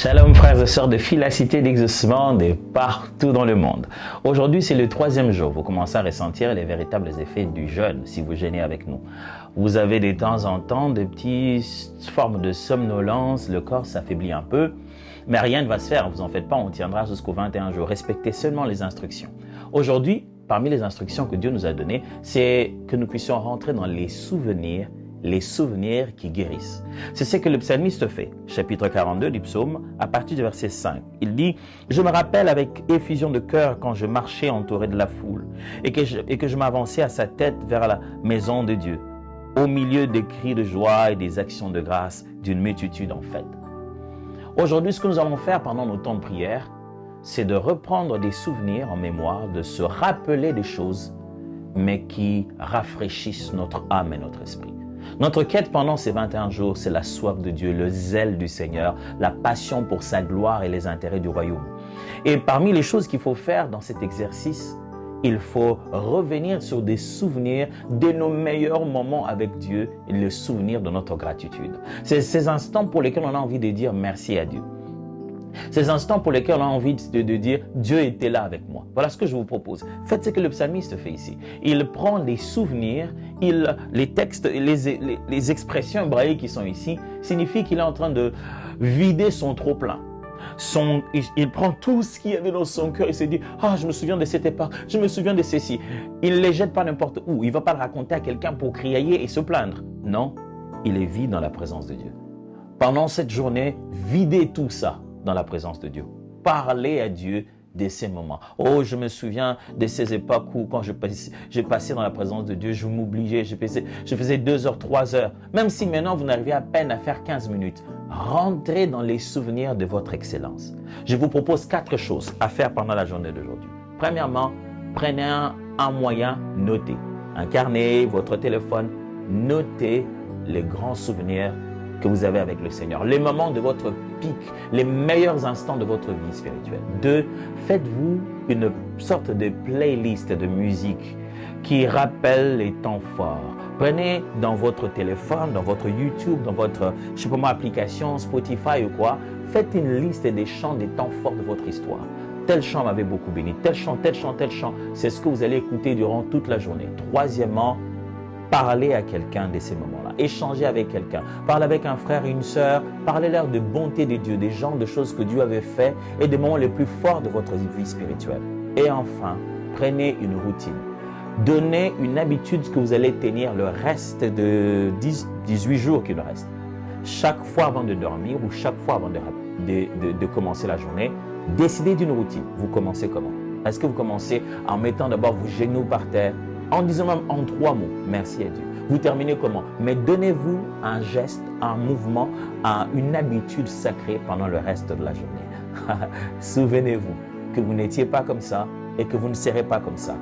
Shalom frères et sœurs de Philacité d'Exaucement de partout dans le monde. Aujourd'hui c'est le 3e jour. Vous commencez à ressentir les véritables effets du jeûne si vous jeûnez avec nous. Vous avez de temps en temps des petites formes de somnolence, le corps s'affaiblit un peu, mais rien ne va se faire, vous en faites pas, on tiendra jusqu'aux 21 jours. Respectez seulement les instructions. Aujourd'hui, parmi les instructions que Dieu nous a données, c'est que nous puissions rentrer dans les souvenirs qui guérissent. C'est ce que le psalmiste fait. Chapitre 42 du psaume, à partir du verset 5. Il dit « Je me rappelle avec effusion de cœur quand je marchais entouré de la foule et que je m'avançais à sa tête vers la maison de Dieu, au milieu des cris de joie et des actions de grâce d'une multitude en fête. » Aujourd'hui, ce que nous allons faire pendant nos temps de prière, c'est de reprendre des souvenirs en mémoire, de se rappeler des choses, mais qui rafraîchissent notre âme et notre esprit. Notre quête pendant ces 21 jours, c'est la soif de Dieu, le zèle du Seigneur, la passion pour sa gloire et les intérêts du royaume. Et parmi les choses qu'il faut faire dans cet exercice, il faut revenir sur des souvenirs de nos meilleurs moments avec Dieu et le souvenir de notre gratitude. C'est ces instants pour lesquels on a envie de dire merci à Dieu. Ces instants pour lesquels on a envie de dire Dieu était là avec moi. Voilà ce que je vous propose. Faites ce que le psalmiste fait ici. Il prend les souvenirs, les textes, les expressions hébraïques qui sont ici, signifient qu'il est en train de vider son trop-plein. Il prend tout ce qu'il y avait dans son cœur et se dit « Ah, je me souviens de cette époque, je me souviens de ceci. » Il ne les jette pas n'importe où. Il ne va pas le raconter à quelqu'un pour crier et se plaindre. Non, il est vide dans la présence de Dieu. Pendant cette journée, videz tout ça dans la présence de Dieu. Parlez à Dieu de ces moments. Oh, je me souviens de ces époques où quand je passais dans la présence de Dieu, je m'oubliais, je faisais 2 heures, 3 heures. Même si maintenant vous n'arrivez à peine à faire 15 minutes, rentrez dans les souvenirs de votre excellence. Je vous propose 4 choses à faire pendant la journée d'aujourd'hui. Premièrement, prenez un moyen, notez. Un carnet, votre téléphone, notez les grands souvenirs que vous avez avec le Seigneur, les moments de votre pic, les meilleurs instants de votre vie spirituelle. 2, faites-vous une sorte de playlist de musique qui rappelle les temps forts. Prenez dans votre téléphone, dans votre YouTube, dans votre, je sais pas moi, application, Spotify ou quoi, faites une liste des chants, des temps forts de votre histoire. Tel chant m'avait beaucoup béni, tel chant, tel chant, tel chant. C'est ce que vous allez écouter durant toute la journée. Troisièmement, parlez à quelqu'un de ces moments-là. Échangez avec quelqu'un. Parlez avec un frère et une sœur. Parlez-leur de bonté de Dieu, des genres de choses que Dieu avait fait et des moments les plus forts de votre vie spirituelle. Et enfin, prenez une routine. Donnez une habitude que vous allez tenir le reste de 18 jours qu'il reste. Chaque fois avant de dormir ou chaque fois avant de commencer la journée, décidez d'une routine. Vous commencez comment? Est-ce que vous commencez en mettant d'abord vos genoux par terre, en disant même en 3 mots, merci à Dieu. Vous terminez comment? Mais donnez-vous un geste, un mouvement, une habitude sacrée pendant le reste de la journée. Souvenez-vous que vous n'étiez pas comme ça et que vous ne serez pas comme ça.